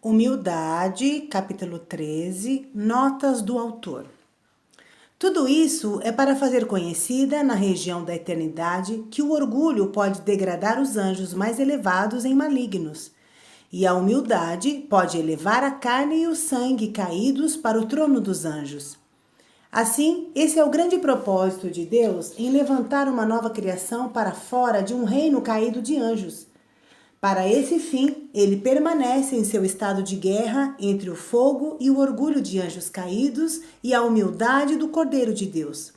Humildade, capítulo 13, notas do autor. Tudo isso é para fazer conhecida na região da eternidade que o orgulho pode degradar os anjos mais elevados em malignos, e a humildade pode elevar a carne e o sangue caídos para o trono dos anjos. Assim, esse é o grande propósito de Deus em levantar uma nova criação para fora de um reino caído de anjos. Para esse fim, ele permanece em seu estado de guerra entre o fogo e o orgulho de anjos caídos e a humildade do Cordeiro de Deus.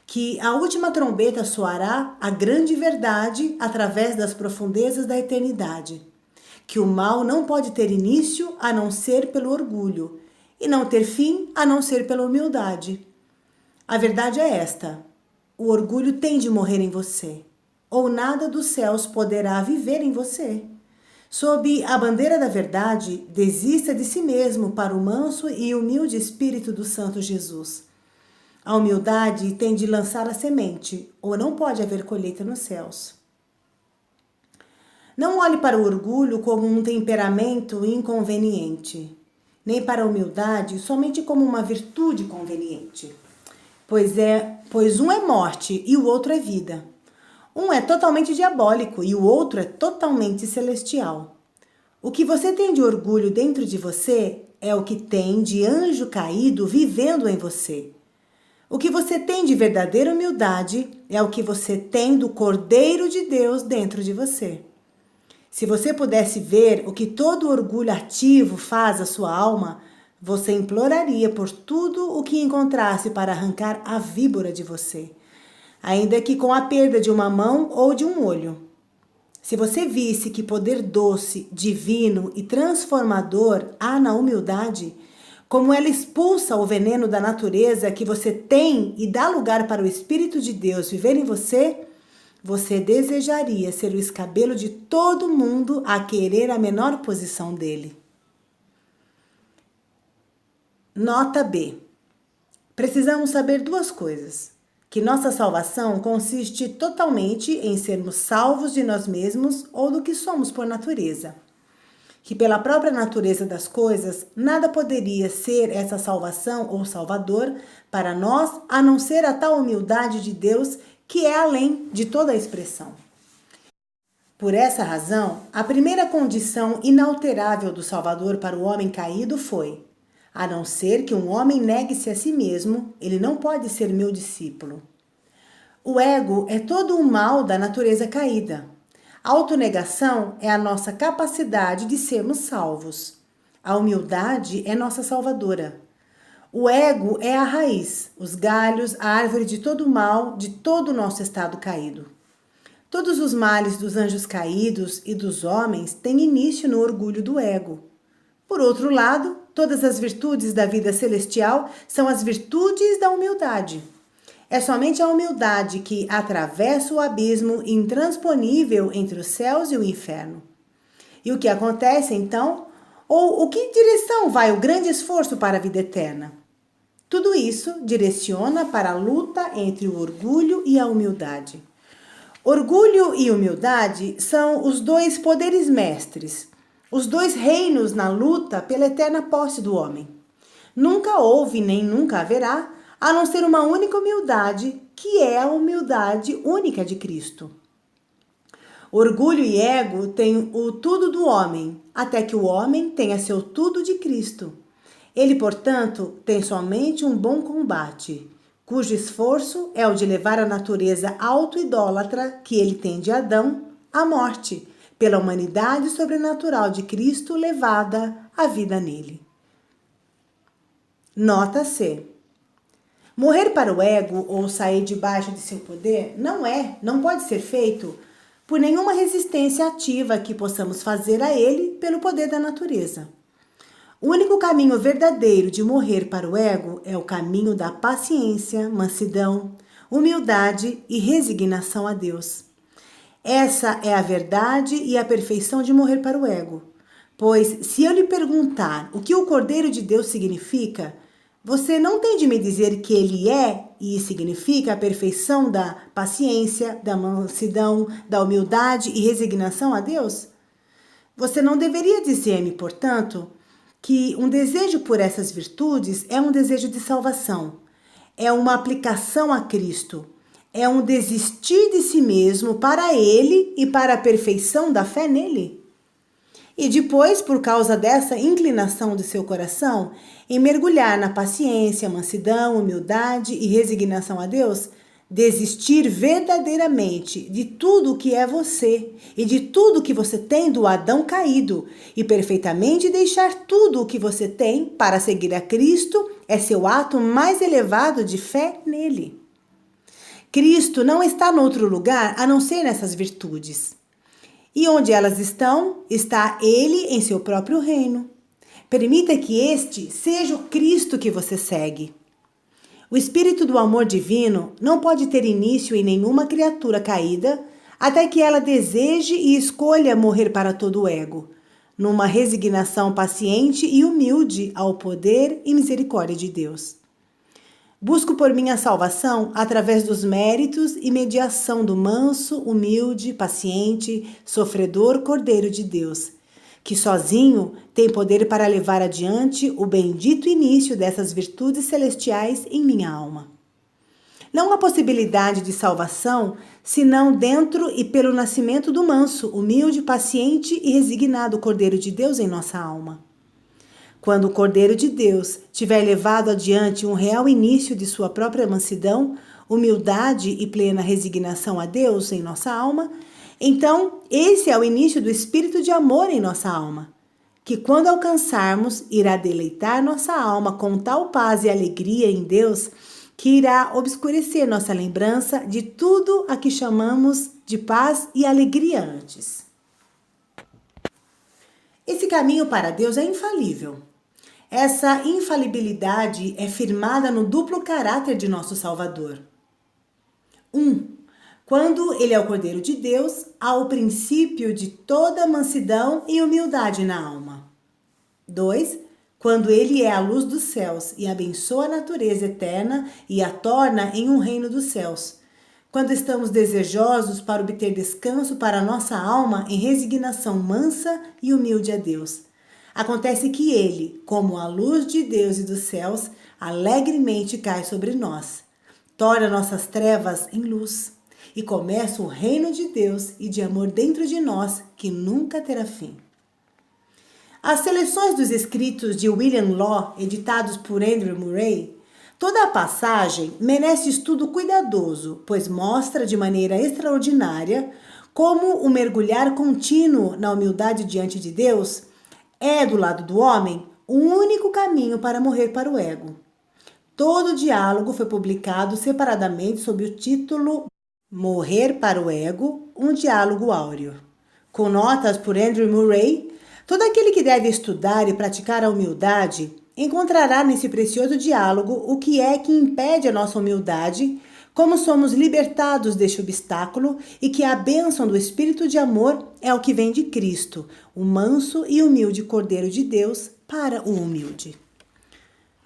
Que a última trombeta soará a grande verdade através das profundezas da eternidade. Que o mal não pode ter início a não ser pelo orgulho, e não ter fim a não ser pela humildade. A verdade é esta: o orgulho tem de morrer em você, ou nada dos céus poderá viver em você. Sob a bandeira da verdade, desista de si mesmo para o manso e humilde Espírito do Santo Jesus. A humildade tem de lançar a semente, ou não pode haver colheita nos céus. Não olhe para o orgulho como um temperamento inconveniente, nem para a humildade somente como uma virtude conveniente. Pois um é morte e o outro é vida. Um é totalmente diabólico e o outro é totalmente celestial. O que você tem de orgulho dentro de você é o que tem de anjo caído vivendo em você. O que você tem de verdadeira humildade é o que você tem do Cordeiro de Deus dentro de você. Se você pudesse ver o que todo orgulho ativo faz à sua alma, você imploraria por tudo o que encontrasse para arrancar a víbora de você, ainda que com a perda de uma mão ou de um olho. Se você visse que poder doce, divino e transformador há na humildade, como ela expulsa o veneno da natureza que você tem e dá lugar para o Espírito de Deus viver em você, você desejaria ser o escabelo de todo mundo a querer a menor posição dele. Nota B. Precisamos saber duas coisas: que nossa salvação consiste totalmente em sermos salvos de nós mesmos ou do que somos por natureza. Que pela própria natureza das coisas, nada poderia ser essa salvação ou salvador para nós, a não ser a tal humildade de Deus que é além de toda a expressão. Por essa razão, a primeira condição inalterável do Salvador para o homem caído foi: a não ser que um homem negue-se a si mesmo, ele não pode ser meu discípulo. O ego é todo um mal da natureza caída. A autonegação é a nossa capacidade de sermos salvos. A humildade é nossa salvadora. O ego é a raiz, os galhos, a árvore de todo o mal, de todo o nosso estado caído. Todos os males dos anjos caídos e dos homens têm início no orgulho do ego. Por outro lado, todas as virtudes da vida celestial são as virtudes da humildade. É somente a humildade que atravessa o abismo intransponível entre os céus e o inferno. E o que acontece então? Ou o que direção vai o grande esforço para a vida eterna? Tudo isso direciona para a luta entre o orgulho e a humildade. Orgulho e humildade são os dois poderes mestres, os dois reinos na luta pela eterna posse do homem. Nunca houve nem nunca haverá, a não ser uma única humildade, que é a humildade única de Cristo. Orgulho e ego têm o tudo do homem, até que o homem tenha seu tudo de Cristo. Ele, portanto, tem somente um bom combate, cujo esforço é o de levar a natureza auto-idólatra que ele tem de Adão à morte, pela humanidade sobrenatural de Cristo levada à vida nele. Nota C. Morrer para o ego ou sair debaixo de seu poder não pode ser feito por nenhuma resistência ativa que possamos fazer a ele pelo poder da natureza. O único caminho verdadeiro de morrer para o ego é o caminho da paciência, mansidão, humildade e resignação a Deus. Essa é a verdade e a perfeição de morrer para o ego. Pois, se eu lhe perguntar o que o Cordeiro de Deus significa, você não tem de me dizer que ele é e significa a perfeição da paciência, da mansidão, da humildade e resignação a Deus? Você não deveria dizer-me, portanto, que um desejo por essas virtudes é um desejo de salvação, é uma aplicação a Cristo, é um desistir de si mesmo para Ele e para a perfeição da fé nele. E depois, por causa dessa inclinação de seu coração, em mergulhar na paciência, mansidão, humildade e resignação a Deus, desistir verdadeiramente de tudo o que é você e de tudo que você tem do Adão caído e perfeitamente deixar tudo o que você tem para seguir a Cristo é seu ato mais elevado de fé nele. Cristo não está noutro lugar a não ser nessas virtudes. E onde elas estão, está Ele em seu próprio reino. Permita que este seja o Cristo que você segue. O espírito do amor divino não pode ter início em nenhuma criatura caída até que ela deseje e escolha morrer para todo o ego, numa resignação paciente e humilde ao poder e misericórdia de Deus. Busco por minha salvação através dos méritos e mediação do manso, humilde, paciente, sofredor Cordeiro de Deus, que sozinho tem poder para levar adiante o bendito início dessas virtudes celestiais em minha alma. Não há possibilidade de salvação senão dentro e pelo nascimento do manso, humilde, paciente e resignado Cordeiro de Deus em nossa alma. Quando o Cordeiro de Deus tiver levado adiante um real início de sua própria mansidão, humildade e plena resignação a Deus em nossa alma, então esse é o início do espírito de amor em nossa alma, que quando alcançarmos, irá deleitar nossa alma com tal paz e alegria em Deus, que irá obscurecer nossa lembrança de tudo a que chamamos de paz e alegria antes. Esse caminho para Deus é infalível. Essa infalibilidade é firmada no duplo caráter de nosso Salvador. 1. Quando ele é o Cordeiro de Deus, há o princípio de toda mansidão e humildade na alma. 2. Quando ele é a luz dos céus e abençoa a natureza eterna e a torna em um reino dos céus. Quando estamos desejosos para obter descanso para a nossa alma em resignação mansa e humilde a Deus. Acontece que ele, como a luz de Deus e dos céus, alegremente cai sobre nós, torna nossas trevas em luz e começa o reino de Deus e de amor dentro de nós que nunca terá fim. As seleções dos escritos de William Law, editados por Andrew Murray, toda a passagem merece estudo cuidadoso, pois mostra de maneira extraordinária como o mergulhar contínuo na humildade diante de Deus é, do lado do homem, o único caminho para morrer para o ego. Todo o diálogo foi publicado separadamente sob o título Morrer para o Ego, um diálogo áureo. Com notas por Andrew Murray, todo aquele que deve estudar e praticar a humildade encontrará nesse precioso diálogo o que é que impede a nossa humildade, como somos libertados deste obstáculo e que a bênção do Espírito de amor é o que vem de Cristo, o manso e humilde Cordeiro de Deus para o humilde.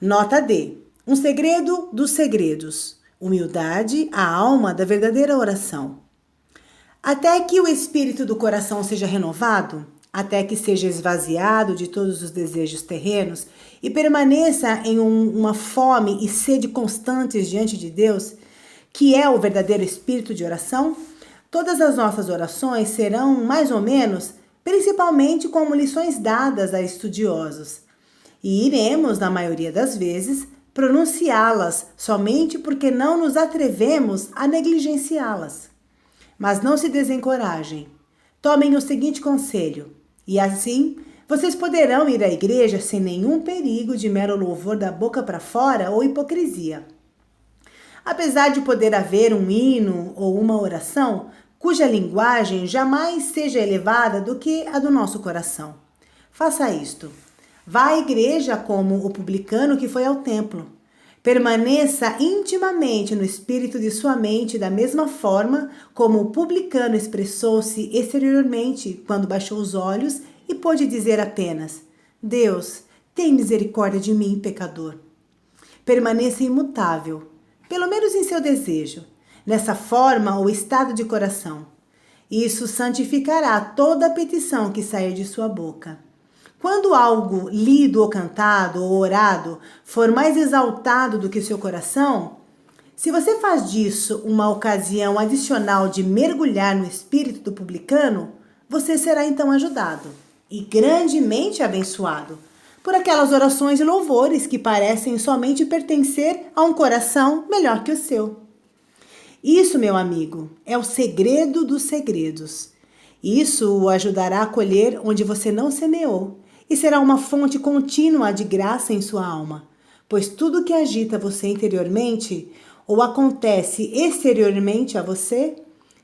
Nota D. Um segredo dos segredos. Humildade, a alma da verdadeira oração. Até que o espírito do coração seja renovado, até que seja esvaziado de todos os desejos terrenos e permaneça em uma fome e sede constantes diante de Deus, que é o verdadeiro espírito de oração, todas as nossas orações serão, mais ou menos, principalmente como lições dadas a estudiosos. E iremos, na maioria das vezes, pronunciá-las somente porque não nos atrevemos a negligenciá-las. Mas não se desencorajem. Tomem o seguinte conselho, e assim vocês poderão ir à igreja sem nenhum perigo de mero louvor da boca para fora ou hipocrisia. Apesar de poder haver um hino ou uma oração cuja linguagem jamais seja elevada do que a do nosso coração. Faça isto. Vá à igreja como o publicano que foi ao templo. Permaneça intimamente no espírito de sua mente da mesma forma como o publicano expressou-se exteriormente quando baixou os olhos e pôde dizer apenas: Deus, tem misericórdia de mim, pecador. Permaneça imutável, pelo menos em seu desejo, nessa forma ou estado de coração. Isso santificará toda petição que sair de sua boca. Quando algo lido ou cantado ou orado for mais exaltado do que o seu coração, se você faz disso uma ocasião adicional de mergulhar no espírito do publicano, você será então ajudado e grandemente abençoado por aquelas orações e louvores que parecem somente pertencer a um coração melhor que o seu. Isso, meu amigo, é o segredo dos segredos. Isso o ajudará a colher onde você não semeou e será uma fonte contínua de graça em sua alma, pois tudo que agita você interiormente ou acontece exteriormente a você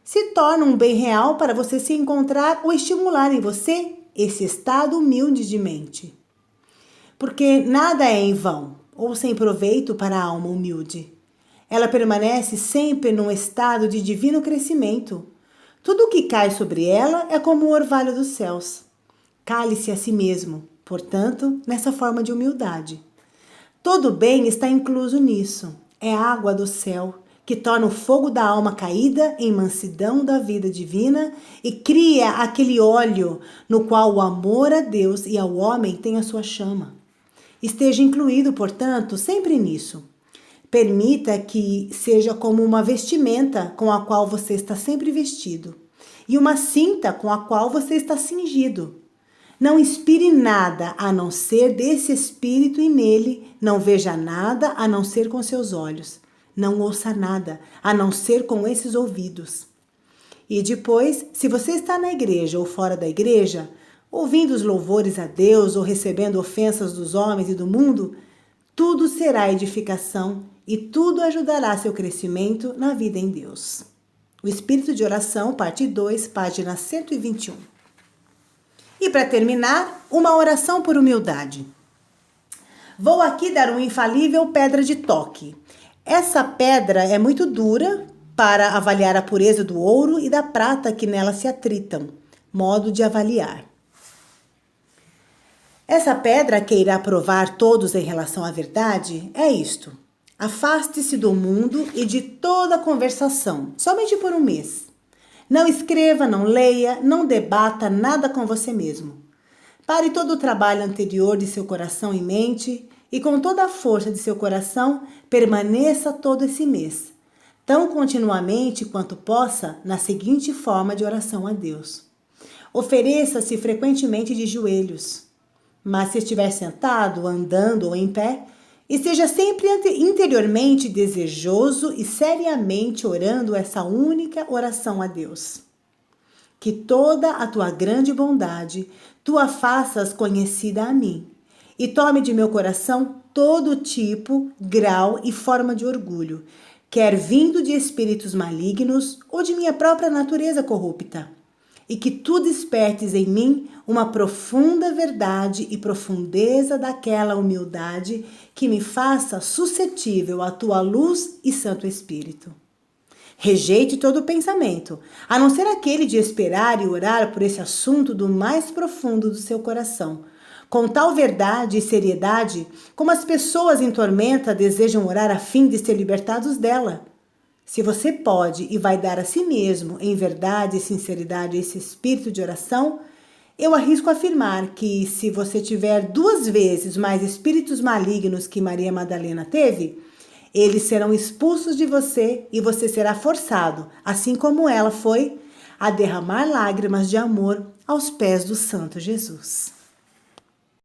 se torna um bem real para você se encontrar ou estimular em você esse estado humilde de mente. Porque nada é em vão ou sem proveito para a alma humilde. Ela permanece sempre num estado de divino crescimento. Tudo o que cai sobre ela é como o orvalho dos céus. Cale-se a si mesmo, portanto, nessa forma de humildade. Todo bem está incluso nisso. É a água do céu, que torna o fogo da alma caída em mansidão da vida divina e cria aquele óleo no qual o amor a Deus e ao homem tem a sua chama. Esteja incluído, portanto, sempre nisso. Permita que seja como uma vestimenta com a qual você está sempre vestido e uma cinta com a qual você está cingido. Não inspire nada a não ser desse espírito e nele não veja nada a não ser com seus olhos. Não ouça nada a não ser com esses ouvidos. E depois, se você está na igreja ou fora da igreja, ouvindo os louvores a Deus ou recebendo ofensas dos homens e do mundo, tudo será edificação e tudo ajudará seu crescimento na vida em Deus. O Espírito de Oração, parte 2, página 121. E para terminar, uma oração por humildade. Vou aqui dar uma infalível pedra de toque. Essa pedra é muito dura para avaliar a pureza do ouro e da prata que nela se atritam. Modo de avaliar. Essa pedra que irá provar todos em relação à verdade é isto. Afaste-se do mundo e de toda conversação, somente por um mês. Não escreva, não leia, não debata nada com você mesmo. Pare todo o trabalho anterior de seu coração e mente e com toda a força de seu coração permaneça todo esse mês, tão continuamente quanto possa, na seguinte forma de oração a Deus. Ofereça-se frequentemente de joelhos, mas se estiver sentado, andando ou em pé, esteja sempre interiormente desejoso e seriamente orando essa única oração a Deus. Que toda a tua grande bondade tu a faças conhecida a mim, e tome de meu coração todo tipo, grau e forma de orgulho, quer vindo de espíritos malignos ou de minha própria natureza corrupta, e que tu despertes em mim uma profunda verdade e profundeza daquela humildade que me faça suscetível à tua luz e Santo Espírito. Rejeite todo pensamento, a não ser aquele de esperar e orar por esse assunto do mais profundo do seu coração, com tal verdade e seriedade como as pessoas em tormenta desejam orar a fim de ser libertados dela. Se você pode e vai dar a si mesmo, em verdade e sinceridade, esse espírito de oração, eu arrisco afirmar que, se você tiver 2 vezes mais espíritos malignos que Maria Madalena teve, eles serão expulsos de você e você será forçado, assim como ela foi, a derramar lágrimas de amor aos pés do Santo Jesus.